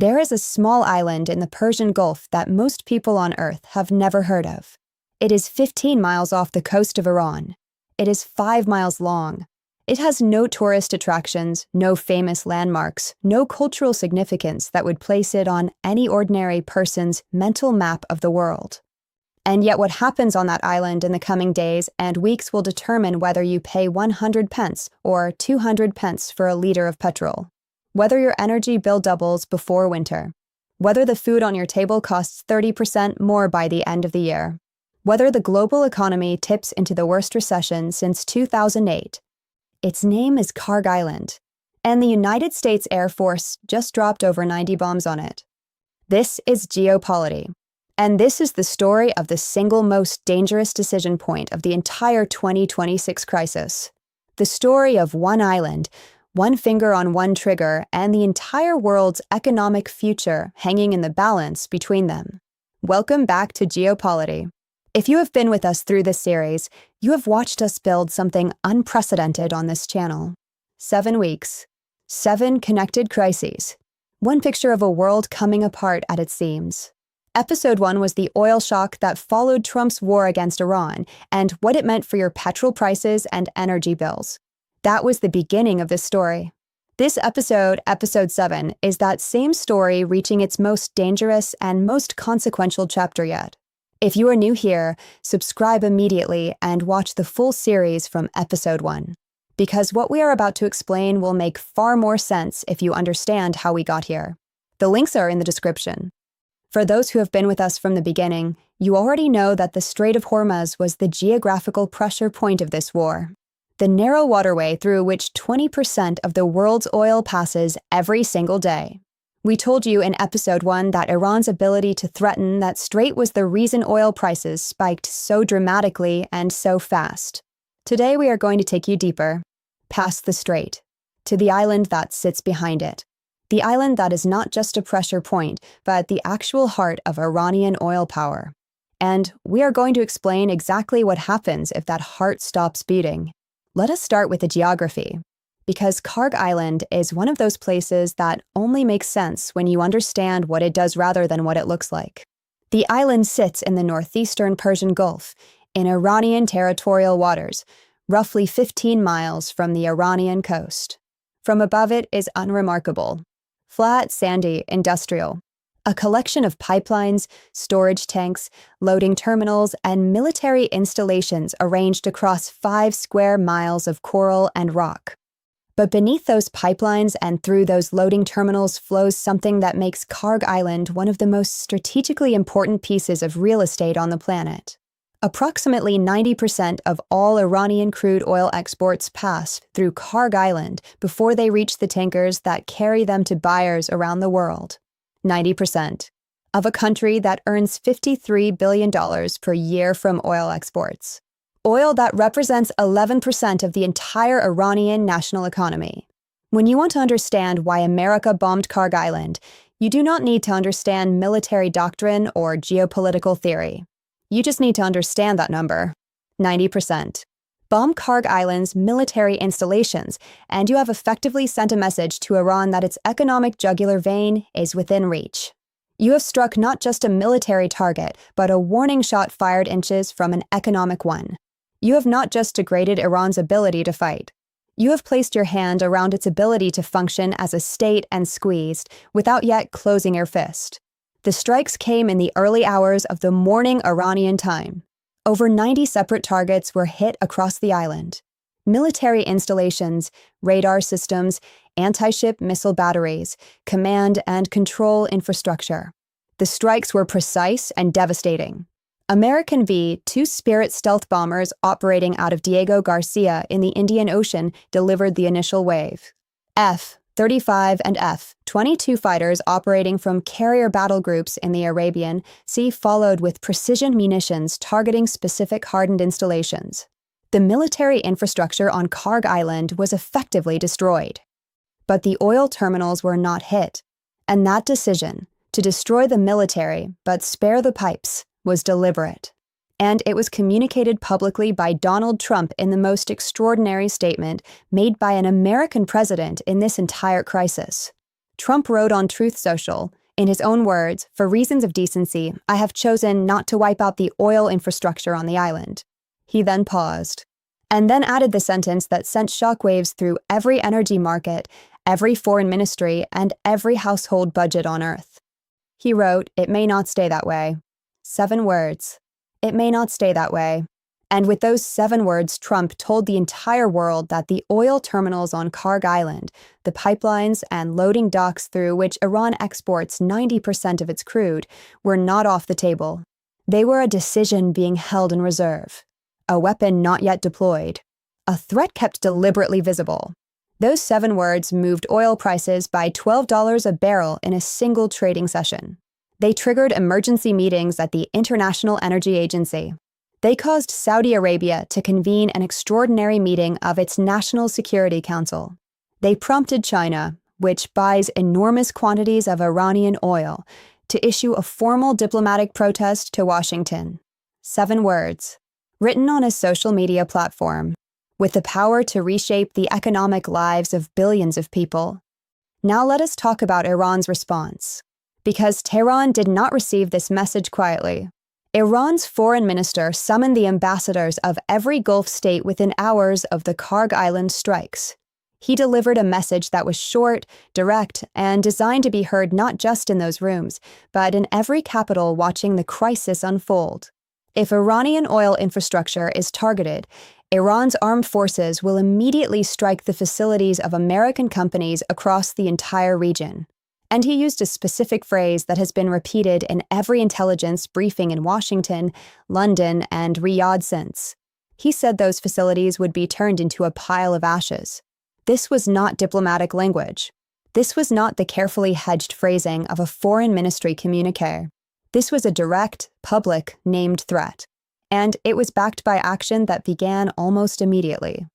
There is a small island in the Persian Gulf that most people on Earth have never heard of. It is 15 miles off the coast of Iran. It is 5 miles long. It has no tourist attractions, no famous landmarks, no cultural significance that would place it on any ordinary person's mental map of the world. And yet what happens on that island in the coming days and weeks will determine whether you pay 100 pence or 200 pence for a liter of petrol, whether your energy bill doubles before winter, whether the food on your table costs 30% more by the end of the year, whether the global economy tips into the worst recession since 2008. Its name is Kharg Island, and the United States Air Force just dropped over 90 bombs on it. This is Geo Polity, and this is the story of the single most dangerous decision point of the entire 2026 crisis. The story of one island, one finger on one trigger, and the entire world's economic future hanging in the balance between them. Welcome back to Geo Polity. If you have been with us through this series, you have watched us build something unprecedented on this channel. 7 weeks, 7 connected crises, one picture of a world coming apart at its seams. Episode 1 was the oil shock that followed Trump's war against Iran and what it meant for your petrol prices and energy bills. That was the beginning of this story. This episode, episode 7, is that same story reaching its most dangerous and most consequential chapter yet. If you are new here, subscribe immediately and watch the full series from episode 1, because what we are about to explain will make far more sense if you understand how we got here. The links are in the description. For those who have been with us from the beginning, you already know that the Strait of Hormuz was the geographical pressure point of this war, the narrow waterway through which 20% of the world's oil passes every single day. We told you in episode 1 that Iran's ability to threaten that strait was the reason oil prices spiked so dramatically and so fast. Today we are going to take you deeper, past the strait, to the island that sits behind it. The island that is not just a pressure point, but the actual heart of Iranian oil power. And we are going to explain exactly what happens if that heart stops beating. Let us start with the geography, because Kharg Island is one of those places that only makes sense when you understand what it does rather than what it looks like. The island sits in the northeastern Persian Gulf, in Iranian territorial waters, roughly 15 miles from the Iranian coast. From above it is unremarkable. Flat, sandy, industrial. A collection of pipelines, storage tanks, loading terminals, and military installations arranged across 5 square miles of coral and rock. But beneath those pipelines and through those loading terminals flows something that makes Kharg Island one of the most strategically important pieces of real estate on the planet. Approximately 90% of all Iranian crude oil exports pass through Kharg Island before they reach the tankers that carry them to buyers around the world. 90% of a country that earns $53 billion per year from oil exports. Oil that represents 11% of the entire Iranian national economy. When you want to understand why America bombed Kharg Island, you do not need to understand military doctrine or geopolitical theory. You just need to understand that number, 90%. Bomb Kharg Island's military installations, and you have effectively sent a message to Iran that its economic jugular vein is within reach. You have struck not just a military target, but a warning shot fired inches from an economic one. You have not just degraded Iran's ability to fight. You have placed your hand around its ability to function as a state and squeezed, without yet closing your fist. The strikes came in the early hours of the morning Iranian time. Over 90 separate targets were hit across the island. Military installations, radar systems, anti-ship missile batteries, command and control infrastructure. The strikes were precise and devastating. American V-2 Spirit stealth bombers operating out of Diego Garcia in the Indian Ocean delivered the initial wave. F-35 and F-22 fighters operating from carrier battle groups in the Arabian Sea followed with precision munitions targeting specific hardened installations. The military infrastructure on Kharg Island was effectively destroyed. But the oil terminals were not hit, and that decision, to destroy the military but spare the pipes, was deliberate. And it was communicated publicly by Donald Trump in the most extraordinary statement made by an American president in this entire crisis. Trump wrote on Truth Social, in his own words, "For reasons of decency, I have chosen not to wipe out the oil infrastructure on the island." He then paused, and then added the sentence that sent shockwaves through every energy market, every foreign ministry, and every household budget on Earth. He wrote, "It may not stay that way." 7 words. It may not stay that way. And with those 7 words, Trump told the entire world that the oil terminals on Kharg Island, the pipelines and loading docks through which Iran exports 90% of its crude, were not off the table. They were a decision being held in reserve, a weapon not yet deployed, a threat kept deliberately visible. Those 7 words moved oil prices by $12 a barrel in a single trading session. They triggered emergency meetings at the International Energy Agency. They caused Saudi Arabia to convene an extraordinary meeting of its National Security Council. They prompted China, which buys enormous quantities of Iranian oil, to issue a formal diplomatic protest to Washington. 7 words, written on a social media platform, with the power to reshape the economic lives of billions of people. Now let us talk about Iran's response. Because Tehran did not receive this message quietly. Iran's foreign minister summoned the ambassadors of every Gulf state within hours of the Kharg Island strikes. He delivered a message that was short, direct, and designed to be heard not just in those rooms, but in every capital watching the crisis unfold. If Iranian oil infrastructure is targeted, Iran's armed forces will immediately strike the facilities of American companies across the entire region. And he used a specific phrase that has been repeated in every intelligence briefing in Washington, London, and Riyadh since. He said those facilities would be turned into a pile of ashes. This was not diplomatic language. This was not the carefully hedged phrasing of a foreign ministry communique. This was a direct, public, named threat. And it was backed by action that began almost immediately.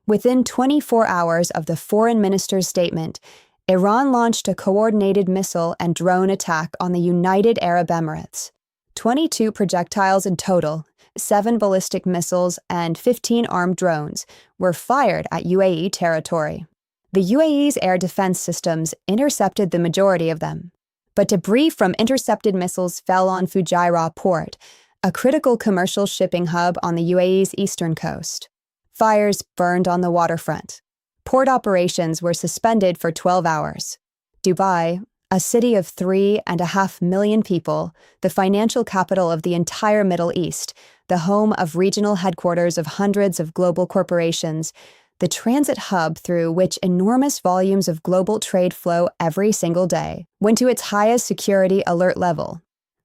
Within 24 hours of the foreign minister's statement, Iran launched a coordinated missile and drone attack on the United Arab Emirates. 22 projectiles in total, 7 ballistic missiles, and 15 armed drones were fired at UAE territory. The UAE's air defense systems intercepted the majority of them. But debris from intercepted missiles fell on Fujairah port, a critical commercial shipping hub on the UAE's eastern coast. Fires burned on the waterfront. Port operations were suspended for 12 hours. Dubai, a city of 3.5 million people, the financial capital of the entire Middle East, the home of regional headquarters of hundreds of global corporations, the transit hub through which enormous volumes of global trade flow every single day, went to its highest security alert level.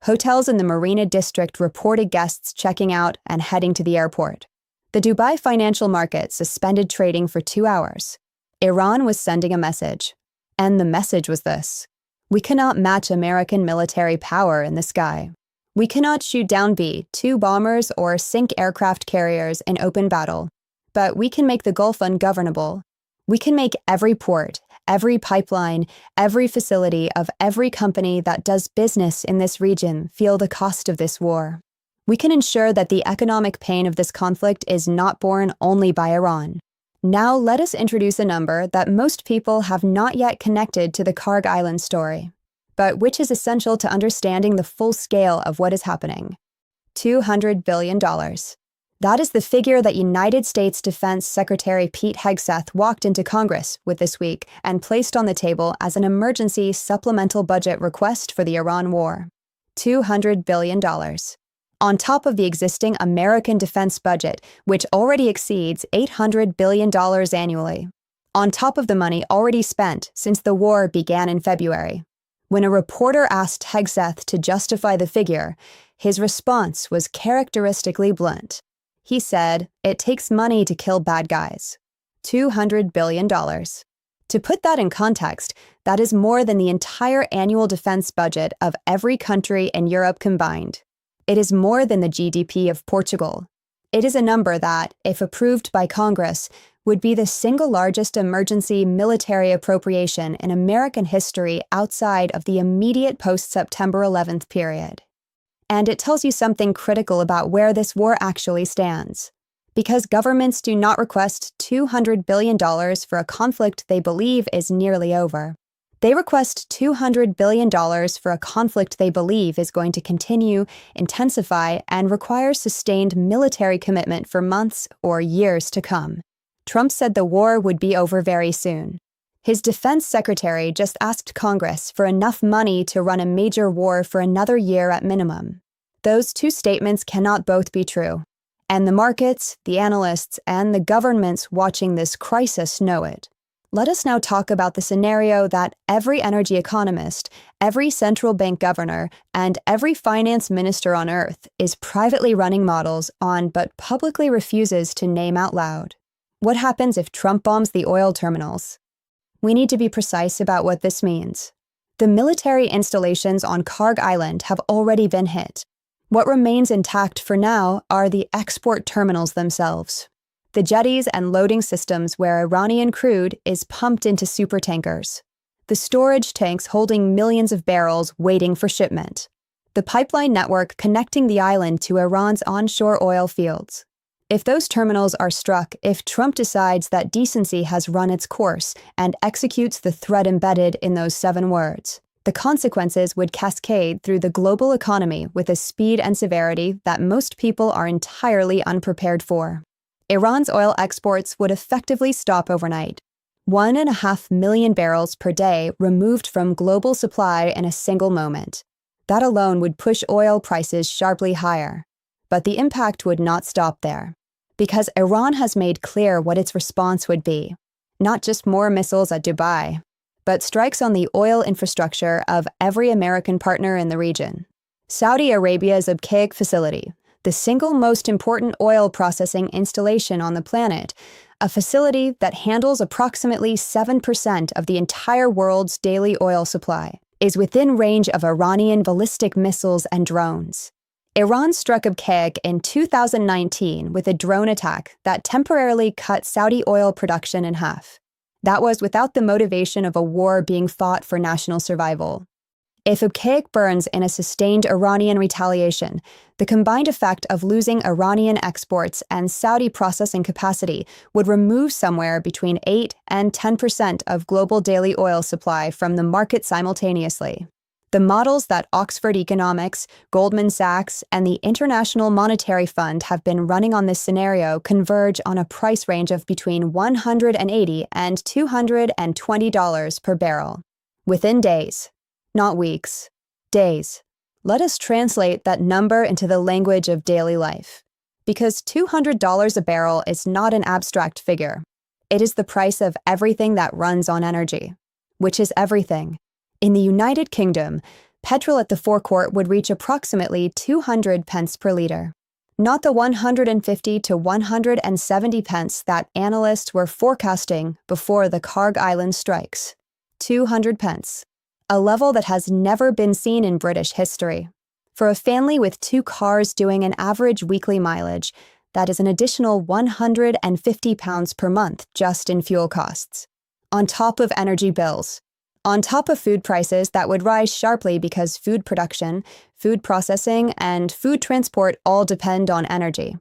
Hotels in the Marina District reported guests checking out and heading to the airport. The Dubai financial market suspended trading for 2 hours. Iran was sending a message. And the message was this: we cannot match American military power in the sky. We cannot shoot down B-2 bombers or sink aircraft carriers in open battle. But we can make the Gulf ungovernable. We can make every port, every pipeline, every facility of every company that does business in this region feel the cost of this war. We can ensure that the economic pain of this conflict is not borne only by Iran. Now let us introduce a number that most people have not yet connected to the Kharg Island story, but which is essential to understanding the full scale of what is happening. $200 billion. That is the figure that United States Defense Secretary Pete Hegseth walked into Congress with this week and placed on the table as an emergency supplemental budget request for the Iran war. $200 billion. On top of the existing American defense budget, which already exceeds $800 billion annually. On top of the money already spent since the war began in February. When a reporter asked Hegseth to justify the figure, his response was characteristically blunt. He said, "It takes money to kill bad guys." $200 billion. To put that in context, that is more than the entire annual defense budget of every country in Europe combined. It is more than the GDP of Portugal. It is a number that, if approved by Congress, would be the single largest emergency military appropriation in American history outside of the immediate post-September 11th period. And it tells you something critical about where this war actually stands. Because governments do not request $200 billion for a conflict they believe is nearly over. They request $200 billion for a conflict they believe is going to continue, intensify, and require sustained military commitment for months or years to come. Trump said the war would be over very soon. His defense secretary just asked Congress for enough money to run a major war for another year at minimum. Those two statements cannot both be true. And the markets, the analysts, and the governments watching this crisis know it. Let us now talk about the scenario that every energy economist, every central bank governor, and every finance minister on Earth is privately running models on but publicly refuses to name out loud. What happens if Trump bombs the oil terminals? We need to be precise about what this means. The military installations on Kharg Island have already been hit. What remains intact for now are the export terminals themselves, the jetties and loading systems where Iranian crude is pumped into supertankers, the storage tanks holding millions of barrels waiting for shipment, the pipeline network connecting the island to Iran's onshore oil fields. If those terminals are struck, if Trump decides that decency has run its course and executes the threat embedded in those 7 words, the consequences would cascade through the global economy with a speed and severity that most people are entirely unprepared for. Iran's oil exports would effectively stop overnight. 1.5 million barrels per day removed from global supply in a single moment. That alone would push oil prices sharply higher. But the impact would not stop there, because Iran has made clear what its response would be. Not just more missiles at Dubai, but strikes on the oil infrastructure of every American partner in the region. Saudi Arabia's Kharg facility, the single most important oil processing installation on the planet, a facility that handles approximately 7% of the entire world's daily oil supply, is within range of Iranian ballistic missiles and drones. Iran struck Kharg in 2019 with a drone attack that temporarily cut Saudi oil production in half. That was without the motivation of a war being fought for national survival. If Kharg burns in a sustained Iranian retaliation, the combined effect of losing Iranian exports and Saudi processing capacity would remove somewhere between 8 and 10% of global daily oil supply from the market simultaneously. The models that Oxford Economics, Goldman Sachs, and the International Monetary Fund have been running on this scenario converge on a price range of between $180 and $220 per barrel. Within days, not weeks, days. Let us translate that number into the language of daily life. Because $200 a barrel is not an abstract figure. It is the price of everything that runs on energy, which is everything. In the United Kingdom, petrol at the forecourt would reach approximately 200 pence per litre. Not the 150 to 170 pence that analysts were forecasting before the Kharg Island strikes. 200 pence. A level that has never been seen in British history. For a family with 2 cars doing an average weekly mileage, that is an additional £150 per month just in fuel costs. On top of energy bills. On top of food prices that would rise sharply because food production, food processing, and food transport all depend on energy.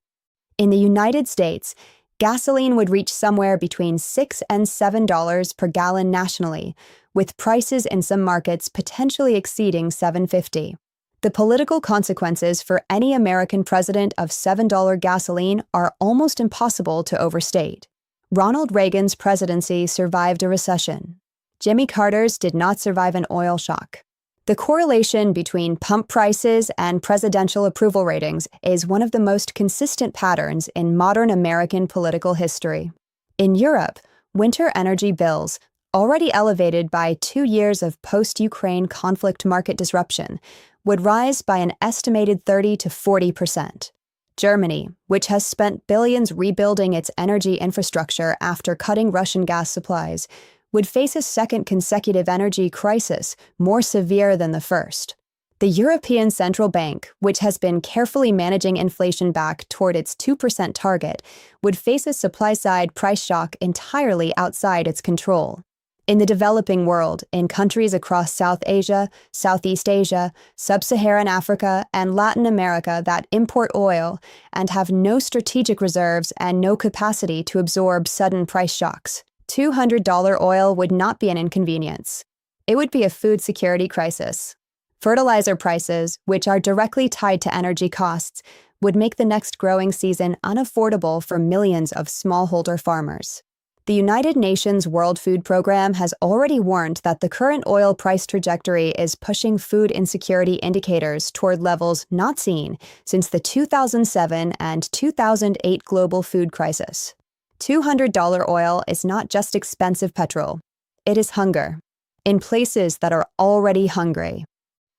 In the United States, gasoline would reach somewhere between $6 and $7 per gallon nationally, with prices in some markets potentially exceeding $7.50. The political consequences for any American president of $7 gasoline are almost impossible to overstate. Ronald Reagan's presidency survived a recession. Jimmy Carter's did not survive an oil shock. The correlation between pump prices and presidential approval ratings is one of the most consistent patterns in modern American political history. In Europe, winter energy bills, already elevated by 2 years of post-Ukraine conflict market disruption, would rise by an estimated 30 to 40%. Germany, which has spent billions rebuilding its energy infrastructure after cutting Russian gas supplies, would face a second consecutive energy crisis more severe than the first. The European Central Bank, which has been carefully managing inflation back toward its 2% target, would face a supply-side price shock entirely outside its control. In the developing world, in countries across South Asia, Southeast Asia, Sub-Saharan Africa, and Latin America that import oil and have no strategic reserves and no capacity to absorb sudden price shocks, $200 oil would not be an inconvenience. It would be a food security crisis. Fertilizer prices, which are directly tied to energy costs, would make the next growing season unaffordable for millions of smallholder farmers. The United Nations World Food Program has already warned that the current oil price trajectory is pushing food insecurity indicators toward levels not seen since the 2007 and 2008 global food crisis. $200 oil is not just expensive petrol. It is hunger, in places that are already hungry.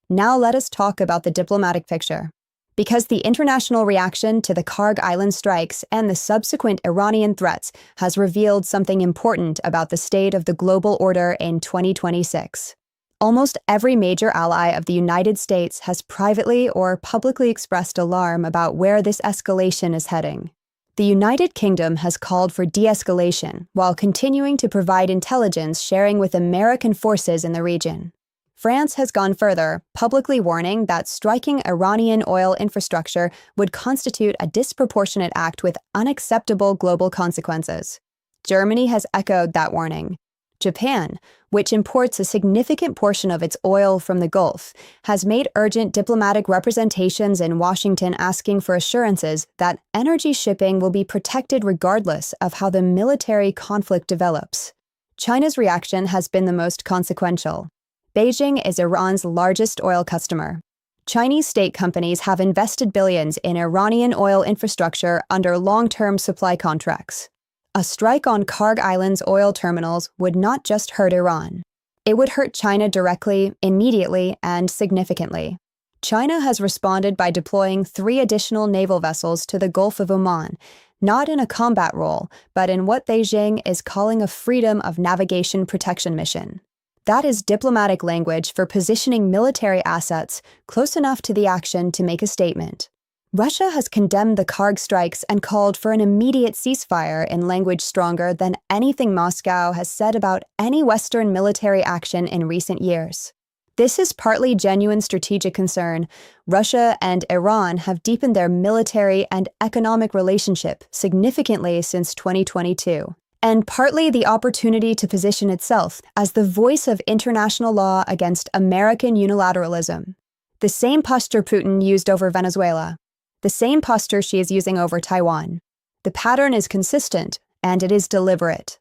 Now let us talk about the diplomatic picture. Because the international reaction to the Kharg Island strikes and the subsequent Iranian threats has revealed something important about the state of the global order in 2026. Almost every major ally of the United States has privately or publicly expressed alarm about where this escalation is heading. The United Kingdom has called for de-escalation while continuing to provide intelligence sharing with American forces in the region. France has gone further, publicly warning that striking Iranian oil infrastructure would constitute a disproportionate act with unacceptable global consequences. Germany has echoed that warning. Japan, which imports a significant portion of its oil from the Gulf, has made urgent diplomatic representations in Washington asking for assurances that energy shipping will be protected regardless of how the military conflict develops. China's reaction has been the most consequential. Beijing is Iran's largest oil customer. Chinese state companies have invested billions in Iranian oil infrastructure under long-term supply contracts. A strike on Kharg Island's oil terminals would not just hurt Iran. It would hurt China directly, immediately, and significantly. China has responded by deploying 3 additional naval vessels to the Gulf of Oman, not in a combat role, but in what Beijing is calling a freedom of navigation protection mission. That is diplomatic language for positioning military assets close enough to the action to make a statement. Russia has condemned the Kharg strikes and called for an immediate ceasefire in language stronger than anything Moscow has said about any Western military action in recent years. This is partly genuine strategic concern. Russia and Iran have deepened their military and economic relationship significantly since 2022. And partly the opportunity to position itself as the voice of international law against American unilateralism. The same posture Putin used over Venezuela. The same posture she is using over Taiwan. The pattern is consistent, and it is deliberate.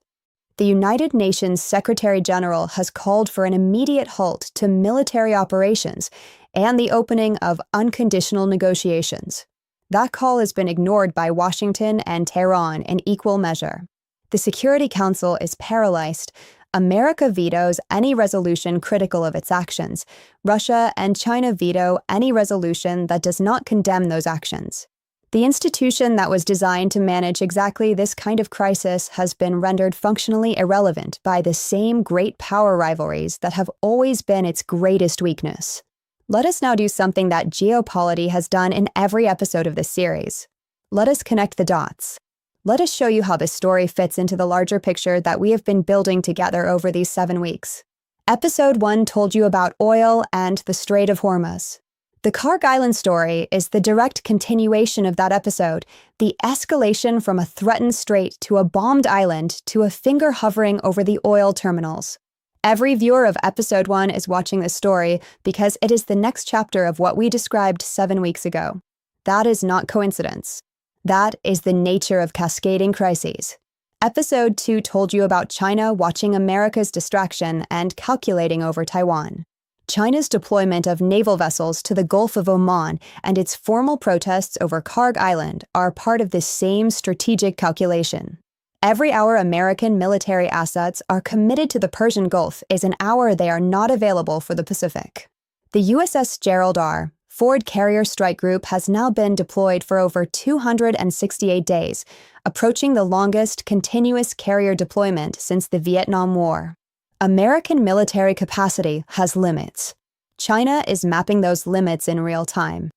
The United Nations Secretary General has called for an immediate halt to military operations and the opening of unconditional negotiations. That call has been ignored by Washington and Tehran in equal measure. The Security Council is paralyzed. America vetoes any resolution critical of its actions. Russia and China veto any resolution that does not condemn those actions. The institution that was designed to manage exactly this kind of crisis has been rendered functionally irrelevant by the same great power rivalries that have always been its greatest weakness. Let us now do something that Geo Polity has done in every episode of this series. Let us connect the dots. Let us show you how this story fits into the larger picture that we have been building together over these 7 weeks. Episode 1 told you about oil and the Strait of Hormuz. The Kharg Island story is the direct continuation of that episode, the escalation from a threatened strait to a bombed island to a finger hovering over the oil terminals. Every viewer of Episode 1 is watching this story because it is the next chapter of what we described 7 weeks ago. That is not coincidence. That is the nature of cascading crises. Episode 2 told you about China watching America's distraction and calculating over Taiwan. China's deployment of naval vessels to the Gulf of Oman and its formal protests over Kharg Island are part of this same strategic calculation. Every hour American military assets are committed to the Persian Gulf is an hour they are not available for the Pacific. The USS Gerald R. Ford Carrier Strike Group has now been deployed for over 268 days, approaching the longest continuous carrier deployment since the Vietnam War. American military capacity has limits. China is mapping those limits in real time.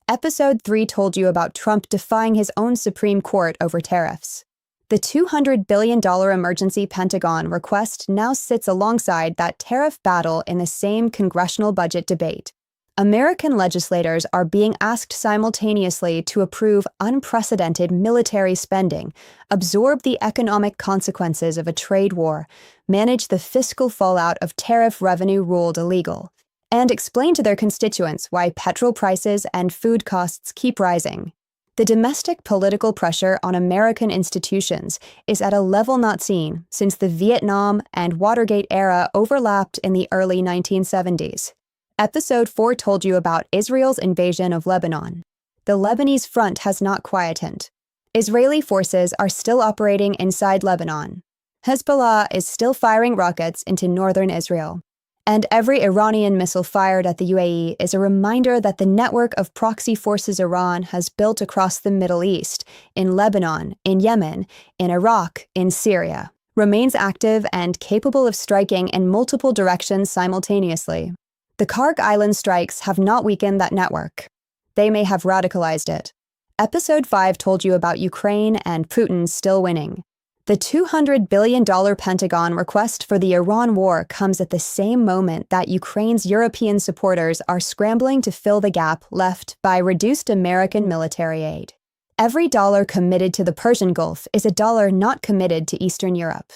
Episode 3 told you about Trump defying his own Supreme Court over tariffs. The $200 billion emergency Pentagon request now sits alongside that tariff battle in the same congressional budget debate. American legislators are being asked simultaneously to approve unprecedented military spending, absorb the economic consequences of a trade war, manage the fiscal fallout of tariff revenue ruled illegal, and explain to their constituents why petrol prices and food costs keep rising. The domestic political pressure on American institutions is at a level not seen since the Vietnam and Watergate era overlapped in the early 1970s. Episode 4 told you about Israel's invasion of Lebanon. The Lebanese front has not quietened. Israeli forces are still operating inside Lebanon. Hezbollah is still firing rockets into northern Israel. And every Iranian missile fired at the UAE is a reminder that the network of proxy forces Iran has built across the Middle East, in Lebanon, in Yemen, in Iraq, in Syria, remains active and capable of striking in multiple directions simultaneously. The Kharg Island strikes have not weakened that network. They may have radicalized it. Episode 5 told you about Ukraine and Putin still winning. The $200 billion Pentagon request for the Iran war comes at the same moment that Ukraine's European supporters are scrambling to fill the gap left by reduced American military aid. Every dollar committed to the Persian Gulf is a dollar not committed to Eastern Europe.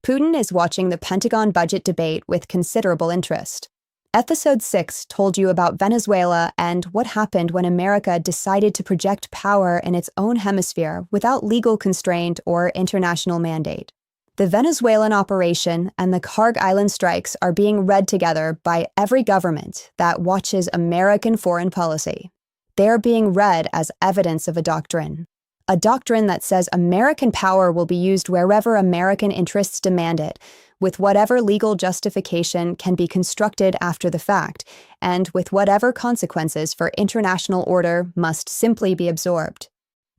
Putin is watching the Pentagon budget debate with considerable interest. Episode 6 told you about Venezuela and what happened when America decided to project power in its own hemisphere without legal constraint or international mandate. The Venezuelan operation and the Kharg Island strikes are being read together by every government that watches American foreign policy. They are being read as evidence of a doctrine that says American power will be used wherever American interests demand it, with whatever legal justification can be constructed after the fact, and with whatever consequences for international order must simply be absorbed.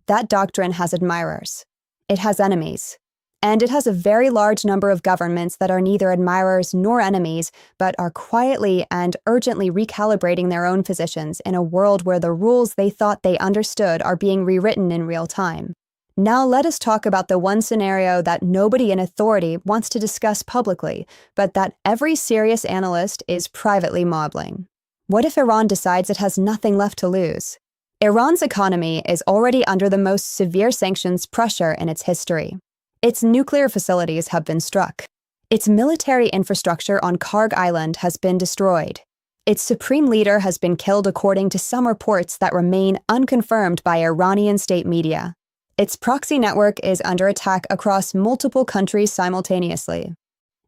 That doctrine has admirers. It has enemies. And it has a very large number of governments that are neither admirers nor enemies, but are quietly and urgently recalibrating their own positions in a world where the rules they thought they understood are being rewritten in real time. Now let us talk about the one scenario that nobody in authority wants to discuss publicly, but that every serious analyst is privately modeling. What if Iran decides it has nothing left to lose? Iran's economy is already under the most severe sanctions pressure in its history. Its nuclear facilities have been struck. Its military infrastructure on Kharg Island has been destroyed. Its supreme leader has been killed according to some reports that remain unconfirmed by Iranian state media. Its proxy network is under attack across multiple countries simultaneously.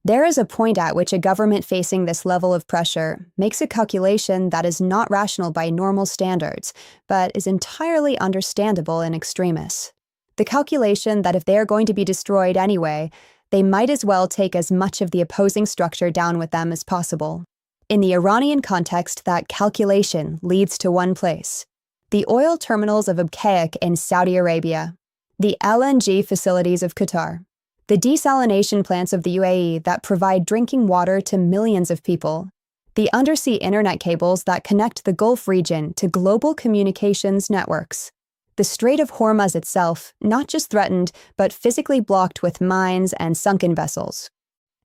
There is a point at which a government facing this level of pressure makes a calculation that is not rational by normal standards, but is entirely understandable in extremis. The calculation that if they are going to be destroyed anyway, they might as well take as much of the opposing structure down with them as possible. In the Iranian context, that calculation leads to one place: the oil terminals of Abqaiq in Saudi Arabia, the LNG facilities of Qatar, the desalination plants of the UAE that provide drinking water to millions of people, the undersea internet cables that connect the Gulf region to global communications networks, the Strait of Hormuz itself, not just threatened, but physically blocked with mines and sunken vessels.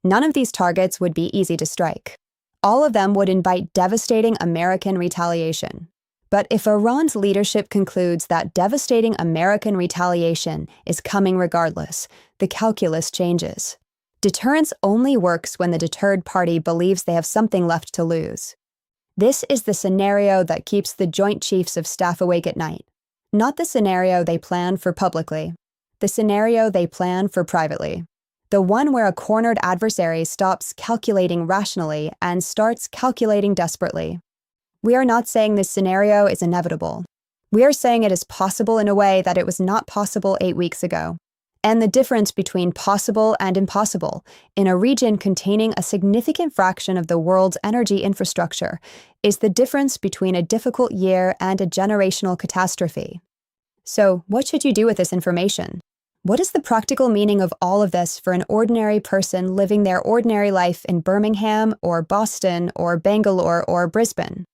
None of these targets would be easy to strike. All of them would invite devastating American retaliation. But if Iran's leadership concludes that devastating American retaliation is coming regardless, the calculus changes. Deterrence only works when the deterred party believes they have something left to lose. This is the scenario that keeps the Joint Chiefs of Staff awake at night. Not the scenario they plan for publicly, the scenario they plan for privately. The one where a cornered adversary stops calculating rationally and starts calculating desperately. We are not saying this scenario is inevitable. We are saying it is possible in a way that it was not possible 8 weeks ago. And the difference between possible and impossible in a region containing a significant fraction of the world's energy infrastructure is the difference between a difficult year and a generational catastrophe. So, what should you do with this information? What is the practical meaning of all of this for an ordinary person living their ordinary life in Birmingham or Boston or Bangalore or Brisbane?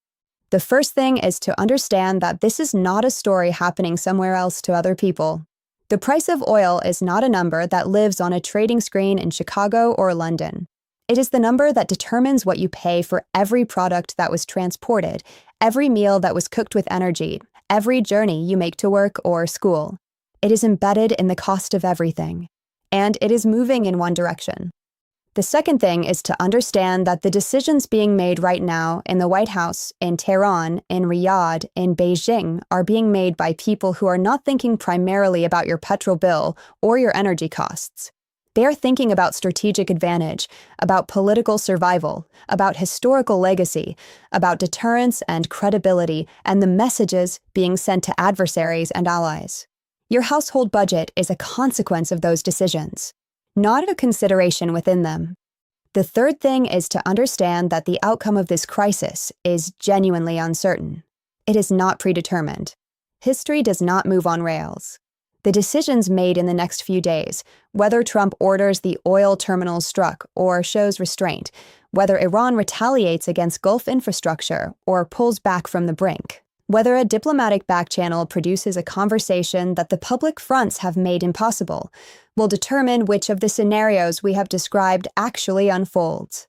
The first thing is to understand that this is not a story happening somewhere else to other people. The price of oil is not a number that lives on a trading screen in Chicago or London. It is the number that determines what you pay for every product that was transported, every meal that was cooked with energy, every journey you make to work or school. It is embedded in the cost of everything, and it is moving in one direction. The second thing is to understand that the decisions being made right now in the White House, in Tehran, in Riyadh, in Beijing are being made by people who are not thinking primarily about your petrol bill or your energy costs. They are thinking about strategic advantage, about political survival, about historical legacy, about deterrence and credibility, and the messages being sent to adversaries and allies. Your household budget is a consequence of those decisions, not a consideration within them. The third thing is to understand that the outcome of this crisis is genuinely uncertain. It is not predetermined. History does not move on rails. The decisions made in the next few days, whether Trump orders the oil terminals struck or shows restraint, whether Iran retaliates against Gulf infrastructure or pulls back from the brink, whether a diplomatic backchannel produces a conversation that the public fronts have made impossible, will determine which of the scenarios we have described actually unfolds.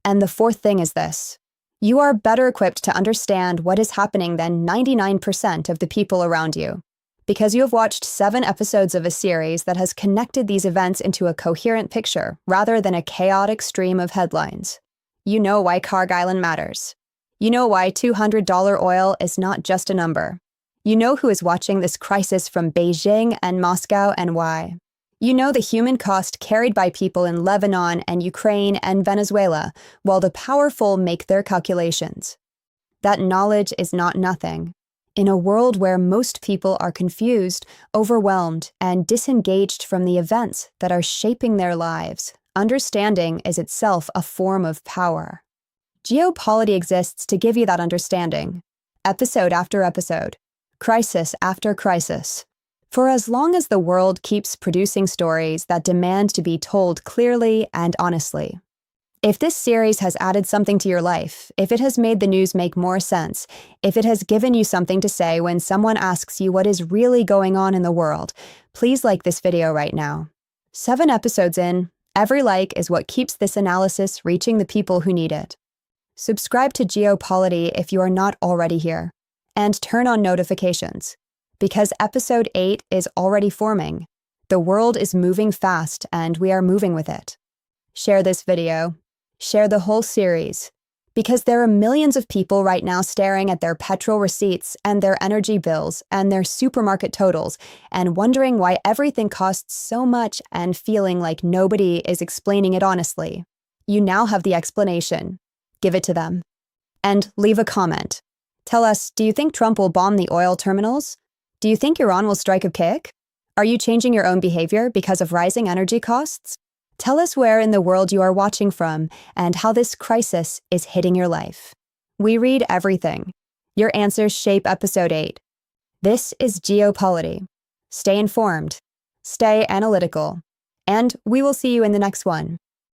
And the fourth thing is this: you are better equipped to understand what is happening than 99% of the people around you, because you have watched 7 episodes of a series that has connected these events into a coherent picture rather than a chaotic stream of headlines. You know why Kharg Island matters. You know why $200 oil is not just a number. You know who is watching this crisis from Beijing and Moscow and why. You know the human cost carried by people in Lebanon and Ukraine and Venezuela, while the powerful make their calculations. That knowledge is not nothing. In a world where most people are confused, overwhelmed, and disengaged from the events that are shaping their lives, understanding is itself a form of power. Geo Polity exists to give you that understanding, episode after episode, crisis after crisis. For as long as the world keeps producing stories that demand to be told clearly and honestly. If this series has added something to your life, if it has made the news make more sense, if it has given you something to say when someone asks you what is really going on in the world, please like this video right now. 7 episodes in, every like is what keeps this analysis reaching the people who need it. Subscribe to Geo Polity if you are not already here, and turn on notifications, because episode 8 is already forming. The world is moving fast, and we are moving with it. Share this video. Share the whole series, because there are millions of people right now staring at their petrol receipts and their energy bills and their supermarket totals and wondering why everything costs so much and feeling like nobody is explaining it honestly. You now have the explanation. Give it to them. And leave a comment. Tell us, do you think Trump will bomb the oil terminals? Do you think Iran will strike a kick? Are you changing your own behavior because of rising energy costs? Tell us where in the world you are watching from and how this crisis is hitting your life. We read everything. Your answers shape episode 8. This is Geo Polity. Stay informed, stay analytical, and we will see you in the next one.